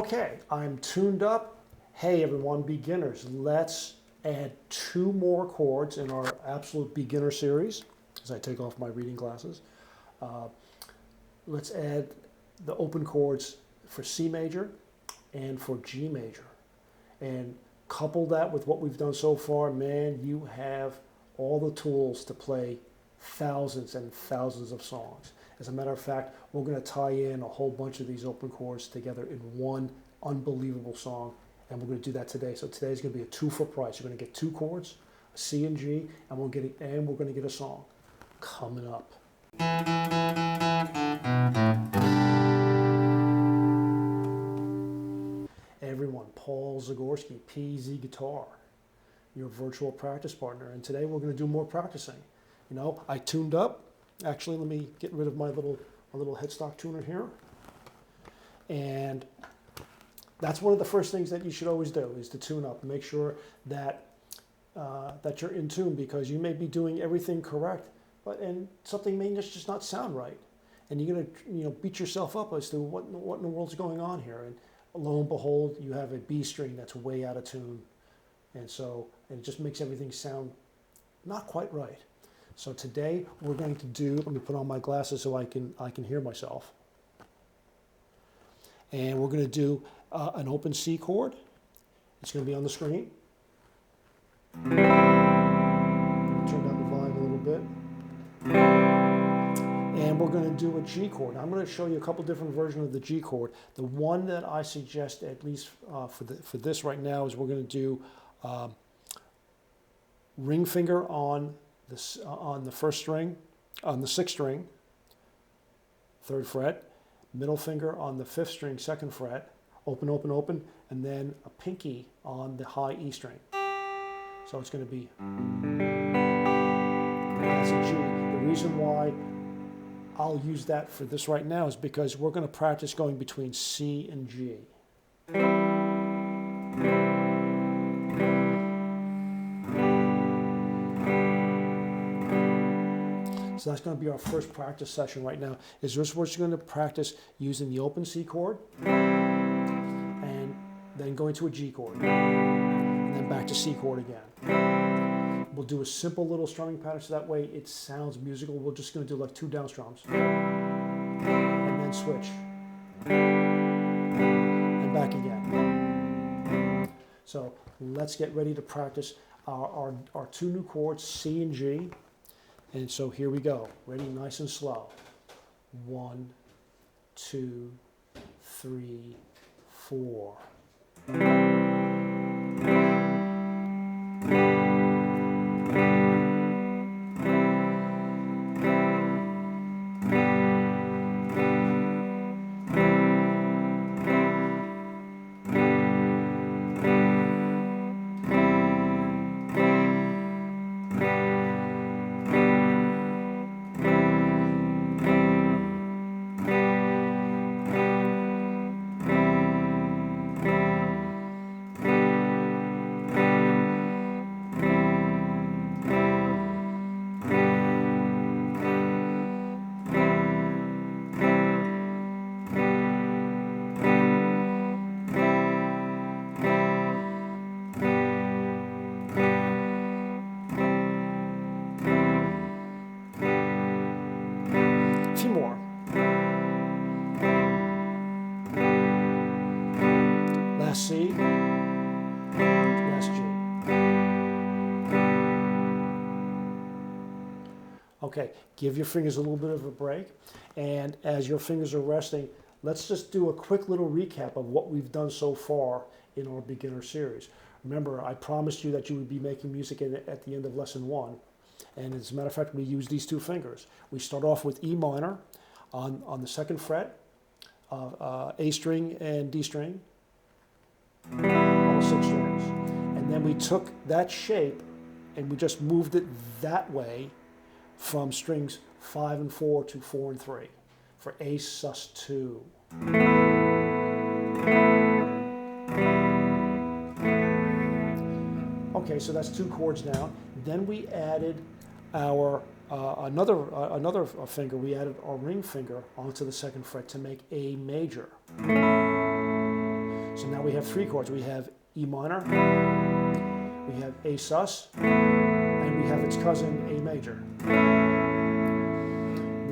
Okay, I'm tuned up. Hey everyone, beginners, let's add 2 more chords in our absolute beginner series as I take off my reading glasses. Let's add the open chords for C major and for G major. And couple that with what we've done so far, man, you have all the tools to play thousands and thousands of songs. As a matter of fact, we're going to tie in a whole bunch of these open chords together in one unbelievable song, and we're going to do that today. So today's going to be a 2 for price. You're going to get 2 chords, a C and G, and we're going to get a song coming up. Everyone, Paul Zagorski, PZ Guitar, your virtual practice partner, and today we're going to do more practicing. You know, I tuned up. Actually, let me get rid of my little headstock tuner here. And that's one of the first things that you should always do, is to tune up and make sure that that you're in tune, because you may be doing everything correct, and something may just not sound right, and you're going to beat yourself up as to what in the world's going on here. And lo and behold, you have a B string that's way out of tune, and it just makes everything sound not quite right. So today we're going to do, let me put on my glasses so I can hear myself. And we're going to do an open C chord. It's going to be on the screen. Turn down the volume a little bit. And we're going to do a G chord. I'm going to show you a couple different versions of the G chord. The one that I suggest, at least for this right now, is we're going to do ring finger on the first string, on the 6th string, 3rd fret, middle finger on the 5th string, 2nd fret, open, open, open, and then a pinky on the high E string. So it's going to be, that's a G. The reason why I'll use that for this right now is because we're going to practice going between C and G. So that's going to be our first practice session right now. Is this we're just going to practice using the open C chord and then going to a G chord and then back to C chord again. We'll do a simple little strumming pattern so that way it sounds musical. We're just going to do like 2 down strums and then switch and back again. So let's get ready to practice our 2 new chords, C and G. And so here we go. Ready, nice and slow. 1, 2, 3, 4. A few more. Last C, last G. Okay, give your fingers a little bit of a break, and as your fingers are resting, let's just do a quick little recap of what we've done so far in our beginner series. Remember, I promised you that you would be making music at the end of lesson 1. And as a matter of fact, we use these 2 fingers. We start off with E minor on the 2nd fret, A string and D string, all 6 strings. And then we took that shape and we just moved it that way from strings 5 and 4 to 4 and 3 for A sus 2. Okay, so that's 2 chords down. Then we added our another finger. We added our ring finger onto the 2nd fret to make A major. So now we have three chords. We have E minor, we have A sus, and we have its cousin A major.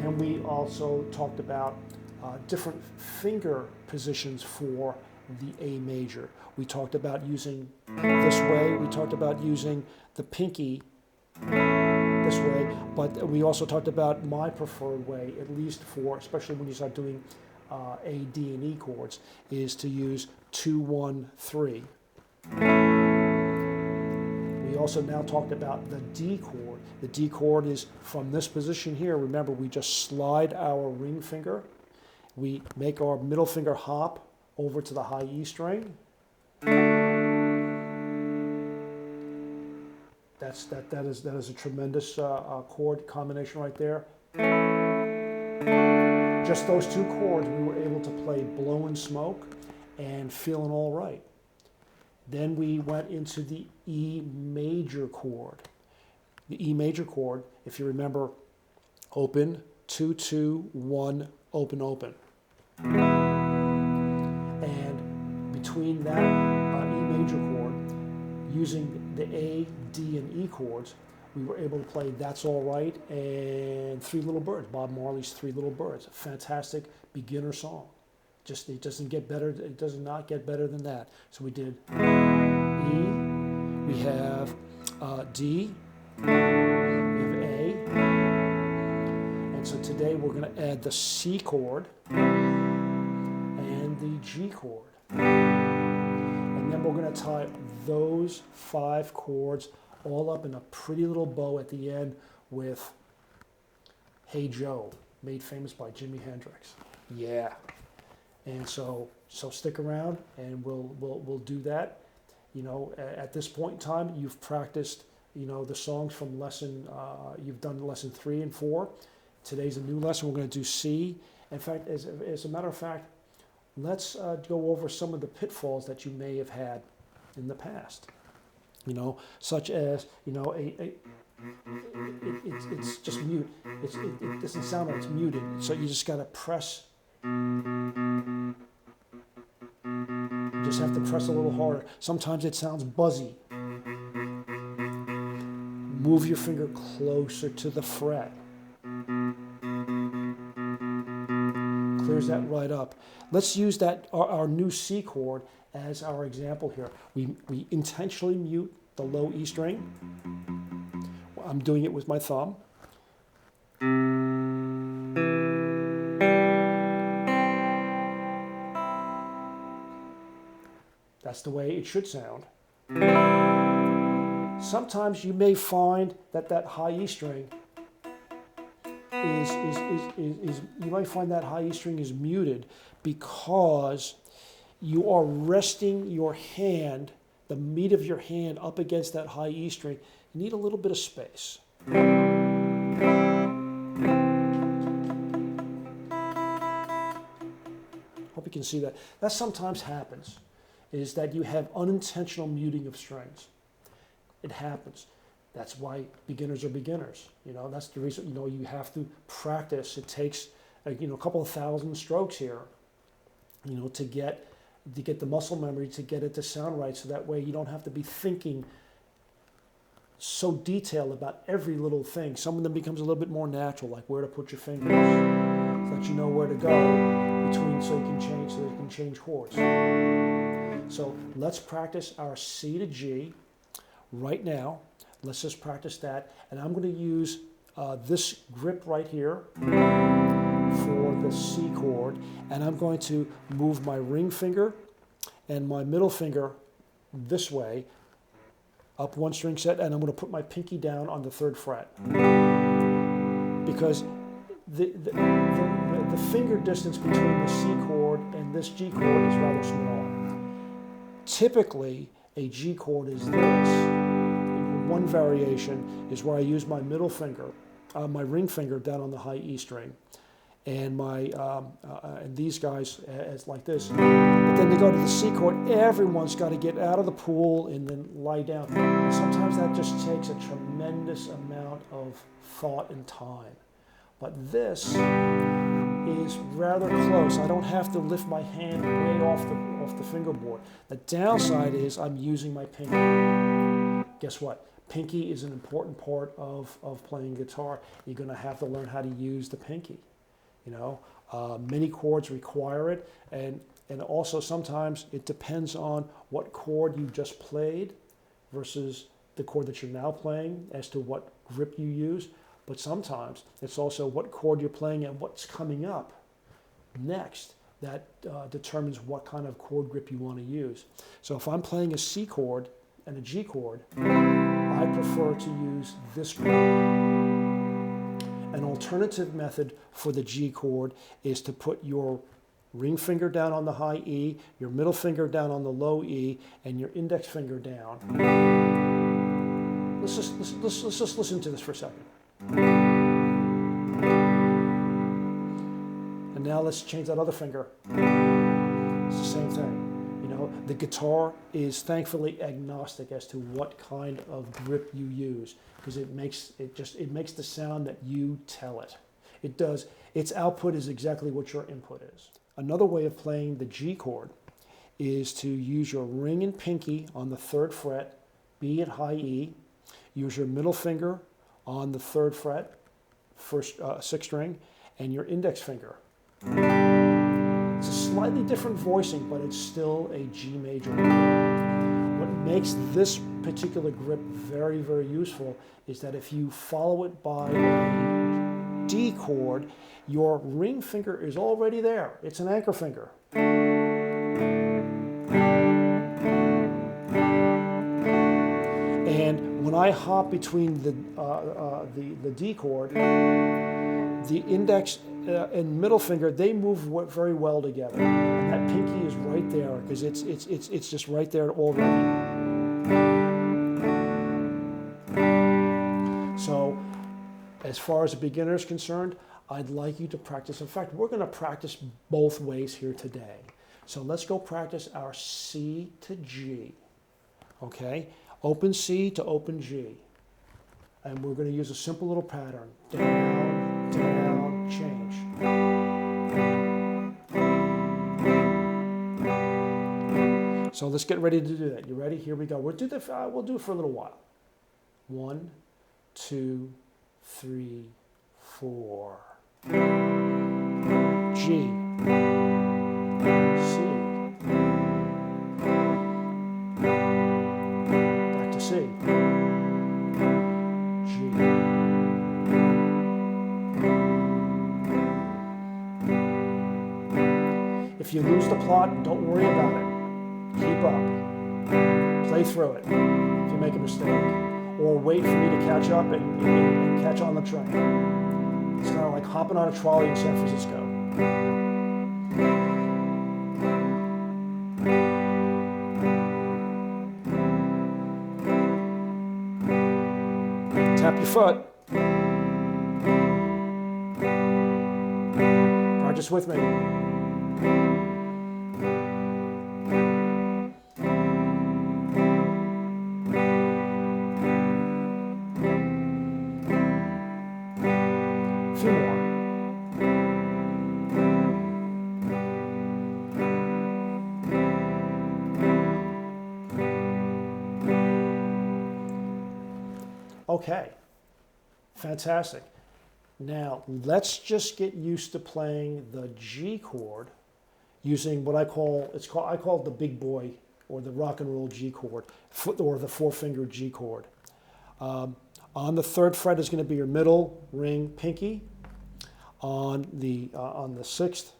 Then we also talked about different finger positions for the A major. We talked about using this way. We talked about using the pinky this way, but we also talked about my preferred way, at least for, especially when you start doing A, D, and E chords, is to use 2, 1, 3. We also now talked about the D chord. The D chord is from this position here. Remember, we just slide our ring finger. We make our middle finger hop over to the high E string. That is a tremendous chord combination right there. Just those two chords, we were able to play Blowin' Smoke and Feelin' All Right. Then we went into the E major chord. The E major chord, if you remember, open, 2, 2, 1, open, open. And between that E major chord, using the A, D, and E chords, we were able to play That's All Right and Three Little Birds, Bob Marley's Three Little Birds. A fantastic beginner song. It doesn't get better, it does not get better than that. So we did E, we have D, we have A, and so today we're going to add the C chord and the G chord. And then we're going to tie those 5 chords all up in a pretty little bow at the end with Hey Joe, made famous by Jimi Hendrix. Yeah. And so stick around and we'll do that. You know, at this point in time, you've practiced, you know, the songs from lesson, you've done lesson 3 and 4. Today's a new lesson. We're going to do C. In fact, as a matter of fact, let's go over some of the pitfalls that you may have had in the past. You know, such as, you know, it's just mute. It doesn't sound like it's muted. So you just got to press. You just have to press a little harder. Sometimes it sounds buzzy. Move your finger closer to the fret. Clears that right up. Let's use that our new C chord as our example here. We intentionally mute the low E string. I'm doing it with my thumb. That's the way it should sound. Sometimes you may find that high E string you might find that high E string is muted because you are resting your hand, the meat of your hand, up against that high E string. You need a little bit of space. Hope you can see that. That sometimes happens, is that you have unintentional muting of strings. It happens. That's why beginners are beginners. You know, that's the reason, you know, you have to practice. It takes, you know, a couple of thousand strokes here, you know, to get the muscle memory to get it to sound right. So that way you don't have to be thinking so detailed about every little thing. Some of them becomes a little bit more natural, like where to put your fingers, so that you know where to go between, so you can change chords. So let's practice our C to G right now. Let's just practice that. And I'm going to use this grip right here for the C chord. And I'm going to move my ring finger and my middle finger this way, up one string set, and I'm going to put my pinky down on the 3rd fret. Because the finger distance between the C chord and this G chord is rather small. Typically, a G chord is this. One variation is where I use my middle finger, my ring finger down on the high E string, and and these guys as like this. But then they go to the C chord. Everyone's got to get out of the pool and then lie down. And sometimes that just takes a tremendous amount of thought and time. But this is rather close. I don't have to lift my hand way off off the fingerboard. The downside is I'm using my pinky. Guess what? Pinky is an important part of playing guitar. You're going to have to learn how to use the pinky. You know, many chords require it, and also sometimes it depends on what chord you just played versus the chord that you're now playing as to what grip you use. But sometimes it's also what chord you're playing and what's coming up next that determines what kind of chord grip you want to use. So if I'm playing a C chord and a G chord, I prefer to use this grip. An alternative method for the G chord is to put your ring finger down on the high E, your middle finger down on the low E, and your index finger down. Let's just listen to this for a second. And now let's change that other finger. It's the same thing. You know, the guitar is thankfully agnostic as to what kind of grip you use, because it makes the sound that you tell it. It does. Its output is exactly what your input is. Another way of playing the G chord is to use your ring and pinky on the 3rd fret, B at high E. Use your middle finger on the 3rd fret, 6th string, and your index finger. It's a slightly different voicing, but it's still a G major grip. What makes this particular grip very, very useful is that if you follow it by a D chord, your ring finger is already there. It's an anchor finger. And when I hop between the D chord, the index and middle finger, they move very well together. And that pinky is right there because it's just right there already. So as far as a beginner is concerned, I'd like you to practice. In fact, we're going to practice both ways here today. So let's go practice our C to G. Okay? Open C to open G. And we're going to use a simple little pattern. Down, down, change. So let's get ready to do that. You ready? Here we go. We'll do it for a little while. 1, 2, 3, 4. G. C. Back to C. G. If you lose the plot, don't worry about it. Keep up. Play through it if you make a mistake. Or wait for me to catch up and catch on the train. It's kind of like hopping on a trolley in San Francisco. Tap your foot. Practice with me. A few more. Okay, fantastic. Now let's just get used to playing the G chord using what I call it the big boy or the rock and roll G chord or the 4-finger G chord. On the 3rd fret is going to be your middle ring pinky. On the 6th,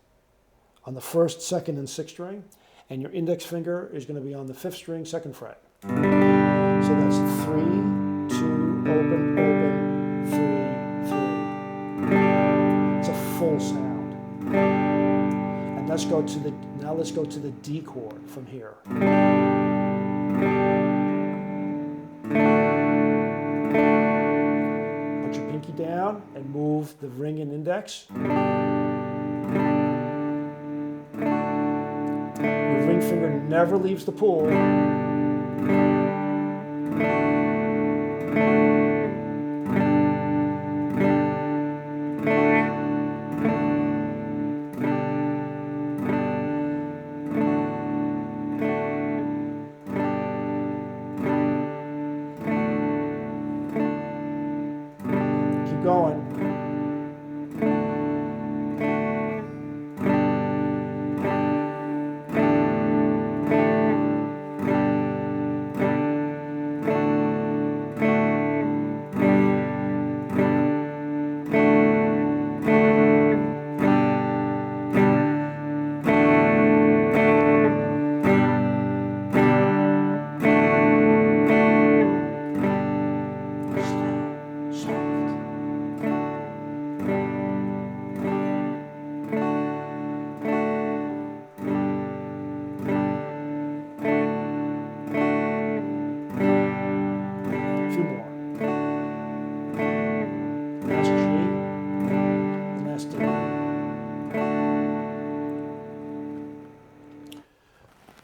on the 1st, 2nd, and 6th string, and your index finger is going to be on the 5th string, 2nd fret. So that's 3, 2, open, open, 3, 3. It's a full sound. And let's go to the D chord from here. Put your pinky down and move the ring and index. Your ring finger never leaves the pool. going.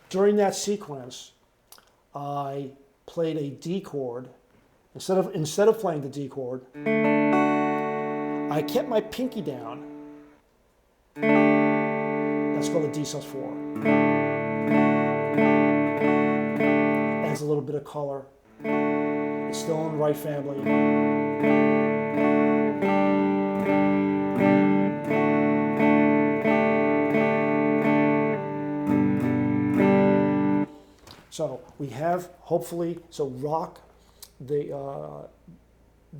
During that sequence, I played a D chord. Instead of playing the D chord, I kept my pinky down. That's called a D sus4. Adds a little bit of color. It's still in the right family. So we have, hopefully, so rock the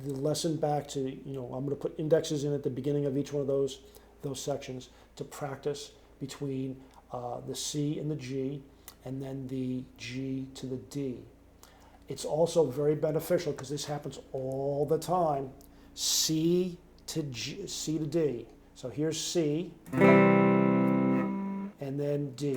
lesson back to, I'm going to put indexes in at the beginning of each one of those sections to practice between the C and the G, and then the G to the D. It's also very beneficial because this happens all the time. C to G, C to D. So here's C, and then D.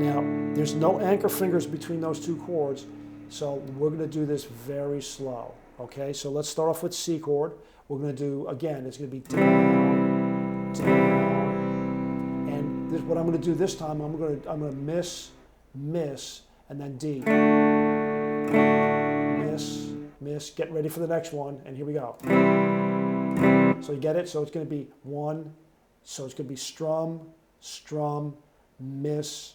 Now, there's no anchor fingers between those two chords, so we're going to do this very slow. Okay, so let's start off with C chord. We're going to do, again, it's going to be down, down, and what I'm going to do this time, I'm going to miss, miss, and then D. Miss, miss. Get ready for the next one, and here we go. So you get it? So it's going to be one. So it's going to be strum, strum, miss,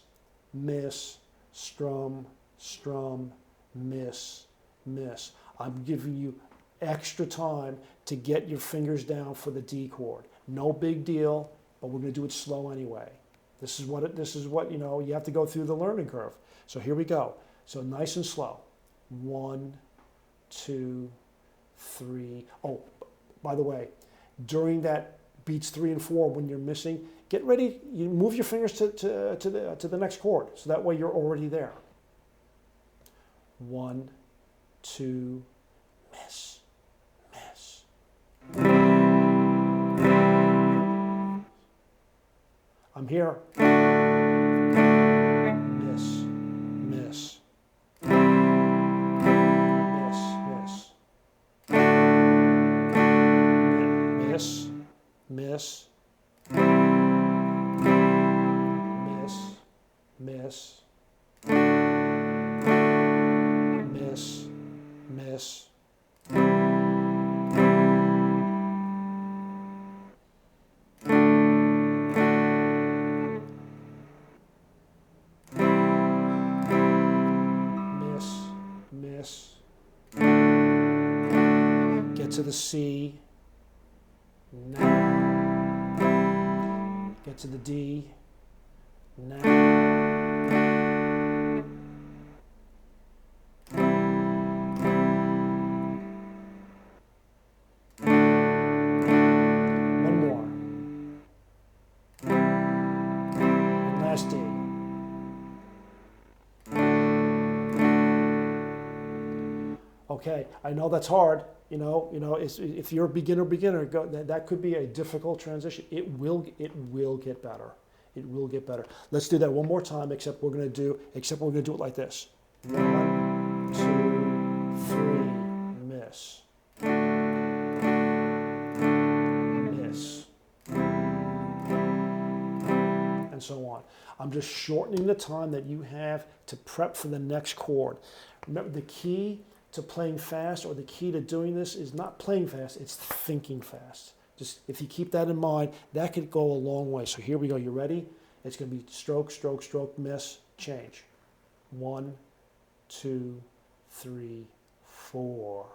miss, strum, strum, miss, miss. I'm giving you extra time to get your fingers down for the D chord. No big deal, but we're going to do it slow anyway. This is what you have to go through the learning curve. So here we go. So nice and slow. 1, 2, 3. Oh, by the way, during that beats 3 and 4, when you're missing, get ready. You move your fingers to the next chord, so that way you're already there. 1, 2, miss, miss. I'm here. Miss, miss. Miss, miss. Miss, miss. Miss, miss, miss. Miss. Get to the C. Now. Get to the D. Now. Okay, I know that's hard. If you're a beginner, that could be a difficult transition. It will get better. It will get better. Let's do that one more time. Except we're going to do it like this. 1, 2, 3, miss, miss, and so on. I'm just shortening the time that you have to prep for the next chord. Remember, the key to playing fast, or the key to doing this, is not playing fast, it's thinking fast. Just if you keep that in mind, that could go a long way. So here we go. You ready? It's going to be stroke, stroke, stroke, miss, change. 1, 2, 3, 4.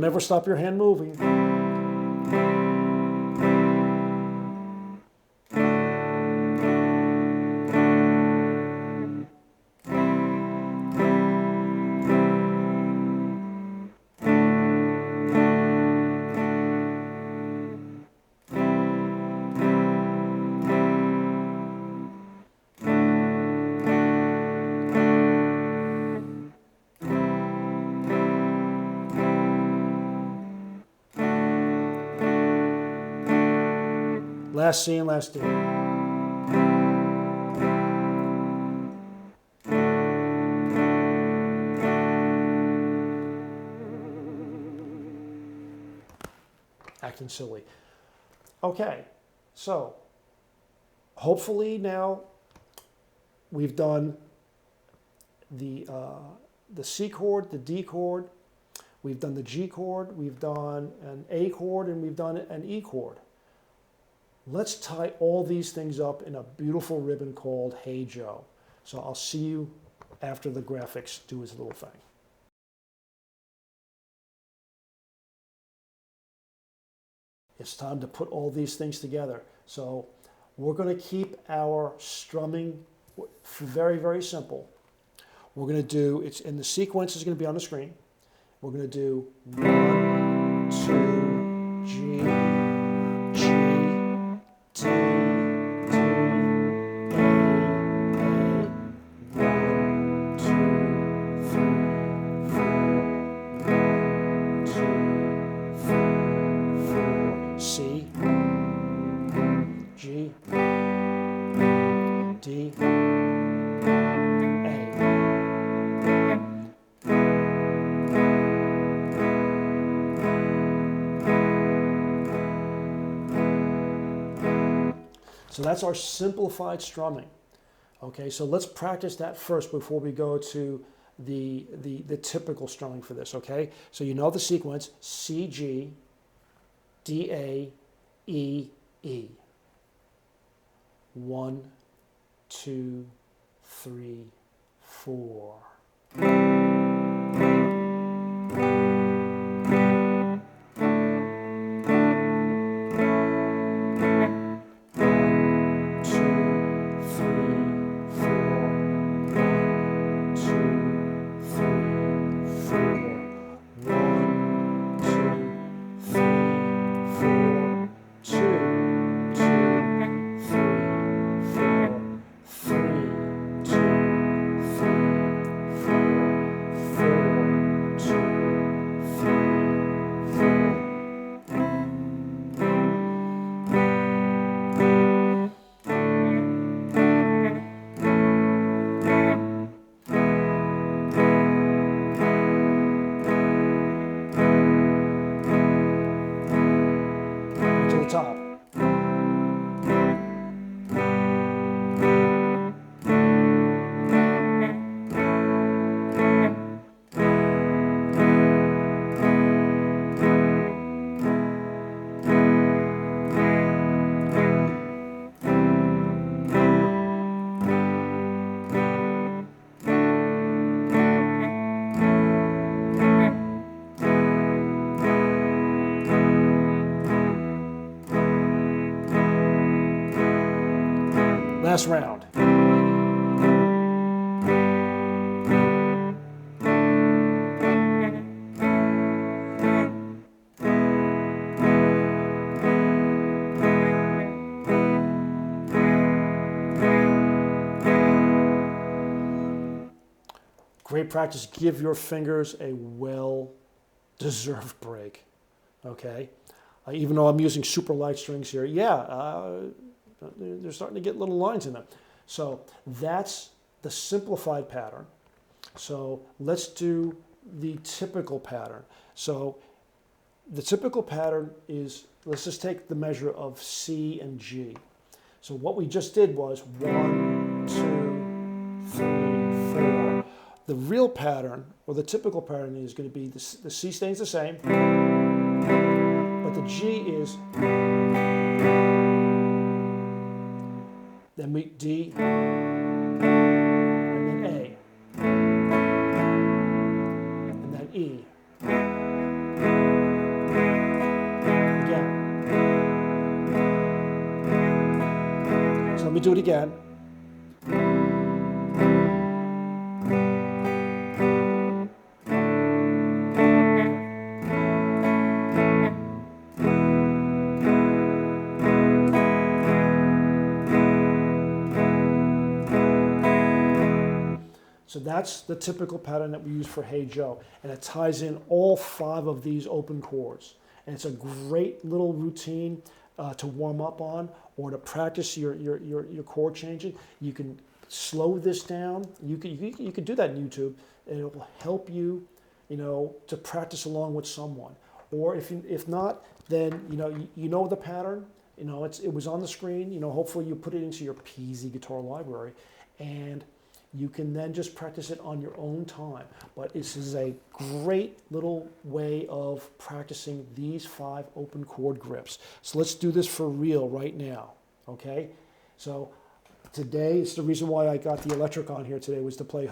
Don't ever stop your hand moving. Last C and last D. Acting silly. Okay, so hopefully now we've done the C chord, the D chord, we've done the G chord, we've done an A chord, and we've done an E chord. Let's tie all these things up in a beautiful ribbon called Hey Joe. So I'll see you after the graphics do his little thing. It's time to put all these things together. So we're going to keep our strumming very, very simple. We're going to do, it's in the sequence is going to be on the screen. We're going to do 1, 2, G, G, D, D, A, 1, 2, 3, 4, 1, 2, 3, 4, C, G, D, A. So that's our simplified strumming. Okay, so let's practice that first before we go to the typical strumming for this, okay? So you know the sequence, C, G, D, A, E, E. 1, 2, 3, 4. To the top. Last round. Great practice. Give your fingers a well-deserved break. Okay? Even though I'm using super light strings here, they're starting to get little lines in them. So that's the simplified pattern. So let's do the typical pattern. So the typical pattern is, let's just take the measure of C and G. So what we just did was 1, 2, 3, 4. The real pattern, or the typical pattern, is going to be the C stays the same, but the G is, then we D, and then A, and then E. me do it again. So that's the typical pattern that we use for Hey Joe, and it ties in all 5 of these open chords. And it's a great little routine to warm up on, or to practice your chord changing. You can slow this down. You could do that in YouTube. And it will help you, to practice along with someone. Or if not, then you know the pattern. It was on the screen. Hopefully you put it into your PZ guitar library, and you can then just practice it on your own time. But this is a great little way of practicing these 5 open chord grips. So let's do this for real right now, okay? So today, it's the reason why I got the electric on here today was to play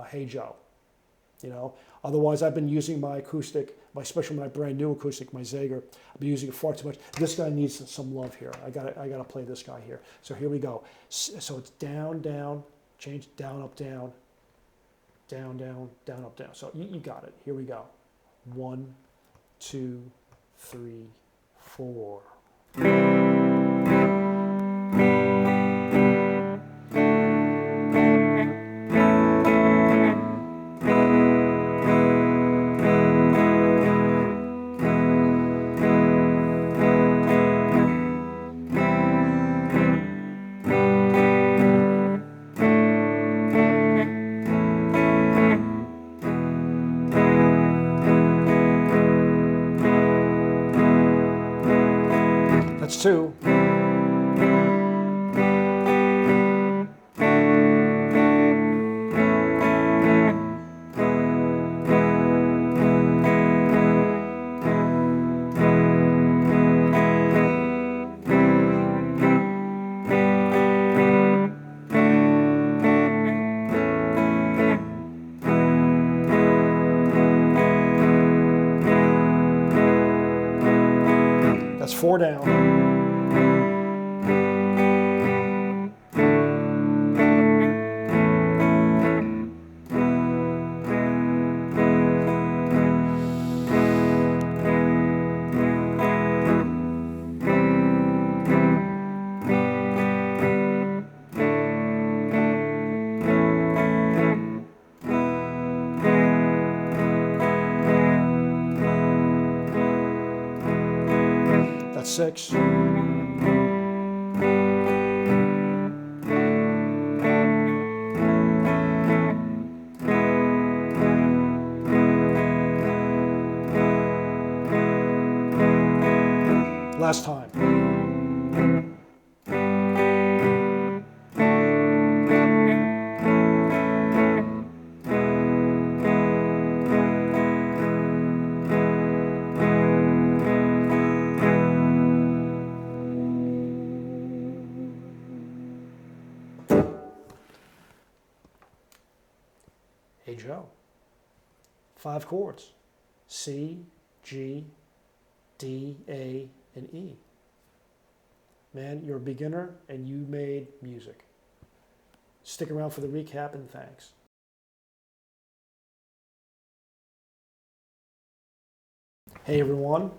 Hey Joe. Otherwise I've been using my acoustic, especially my brand new acoustic, my Zager. I've been using it far too much. This guy needs some love here. I gotta play this guy here. So here we go. So it's down, down, change, down, up, down, down, down, down, up, down. So you got it. Here we go. 1, 2, 3, 4. That's 2. That's 4 down. That's 6. Last time. Hey Joe. 5 chords. C, G, D, A, and E. Man, you're a beginner and you made music. Stick around for the recap and thanks. Hey everyone,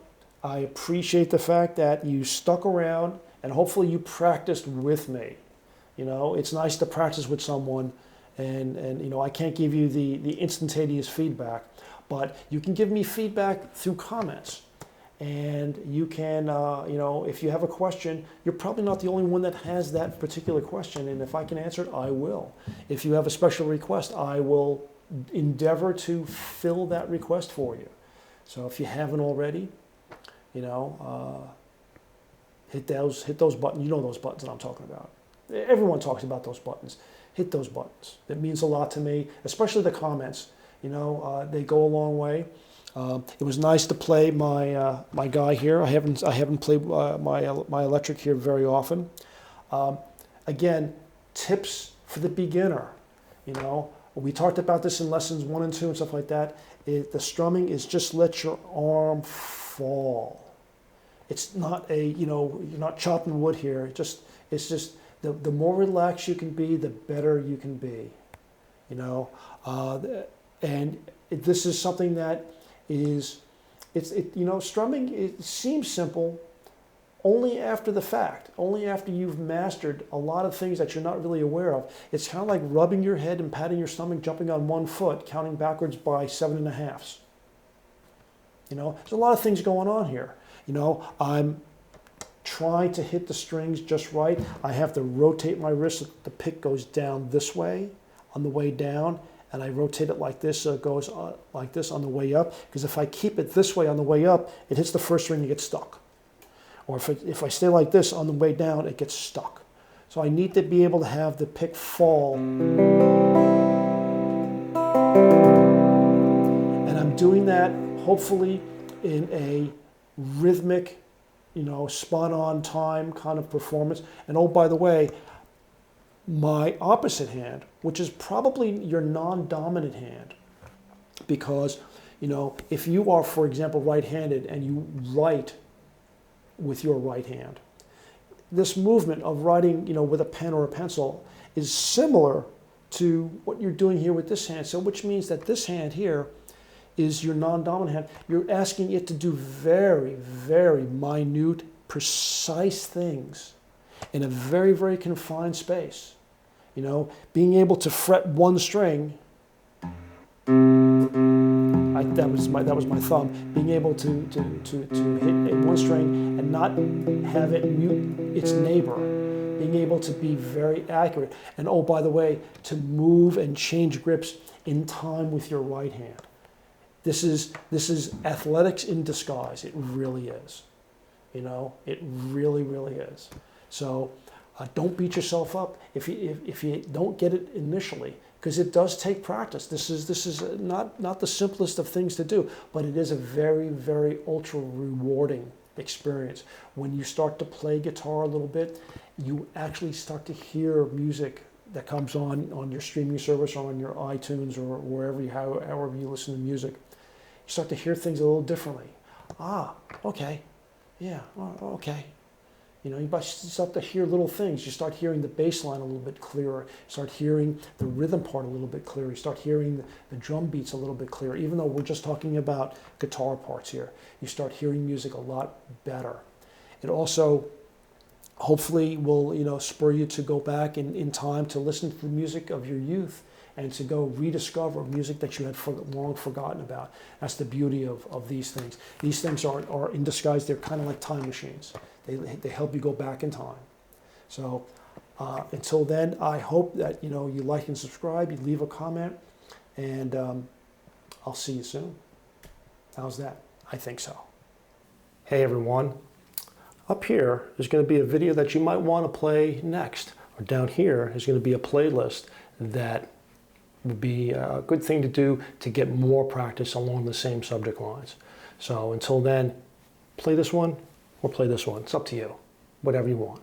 I appreciate the fact that you stuck around and hopefully you practiced with me. It's nice to practice with someone, and I can't give you the instantaneous feedback, but you can give me feedback through comments. And you can, if you have a question, you're probably not the only one that has that particular question. And if I can answer it, I will. If you have a special request, I will endeavor to fill that request for you. So if you haven't already, hit those buttons. You know those buttons that I'm talking about. Everyone talks about those buttons. Hit those buttons. That means a lot to me, especially the comments. They go a long way. It was nice to play my guy here. I haven't played my electric here very often. Again, tips for the beginner. We talked about this in lessons 1 and 2 and stuff like that. The strumming is just let your arm fall. it's not a, you're not chopping wood here. It's just the more relaxed you can be, the better you can be, and this is something that is, strumming, it seems simple only after the fact, only after you've mastered a lot of things that you're not really aware of. It's kind of like rubbing your head and patting your stomach, jumping on one foot, counting backwards by 7.5s. There's a lot of things going on here. I'm trying to hit the strings just right. I have to rotate my wrist so the pick goes down this way on the way down, and I rotate it like this so it goes like this on the way up, because if I keep it this way on the way up, it hits the first string and gets stuck. Or if I stay like this on the way down, it gets stuck. So I need to be able to have the pick fall. And I'm doing that hopefully in a rhythmic, spot-on time kind of performance. And oh, by the way, my opposite hand, which is probably your non-dominant hand, because, if you are, for example, right-handed and you write with your right hand, this movement of writing, with a pen or a pencil is similar to what you're doing here with this hand. So which means that this hand here is your non-dominant hand. You're asking it to do very, very minute, precise things in a very, very confined space. Being able to fret one string, that was my thumb. Being able to hit one string and not have it mute its neighbor. Being able to be very accurate. And oh, by the way, to move and change grips in time with your right hand. This is athletics in disguise. It really is. It really, really is. So don't beat yourself up if you don't get it initially, because it does take practice. This is not the simplest of things to do, but it is a very, very ultra rewarding experience. When you start to play guitar a little bit, you actually start to hear music that comes on your streaming service or on your iTunes or wherever however you listen to music. You start to hear things a little differently. Okay, yeah, okay. You start to hear little things. You start hearing the bass line a little bit clearer. You start hearing the rhythm part a little bit clearer. You start hearing the drum beats a little bit clearer. Even though we're just talking about guitar parts here, you start hearing music a lot better. It also hopefully will spur you to go back in time to listen to the music of your youth and to go rediscover music that you had long forgotten about. That's the beauty of these things. These things are in disguise. They're kind of like time machines. They help you go back in time. So until then, I hope that you like and subscribe, you leave a comment, and I'll see you soon. How's that? I think so. Hey everyone, up here is going to be a video that you might want to play next, or down here is going to be a playlist that would be a good thing to do to get more practice along the same subject lines. So until then, play this one or play this one. It's up to you, whatever you want.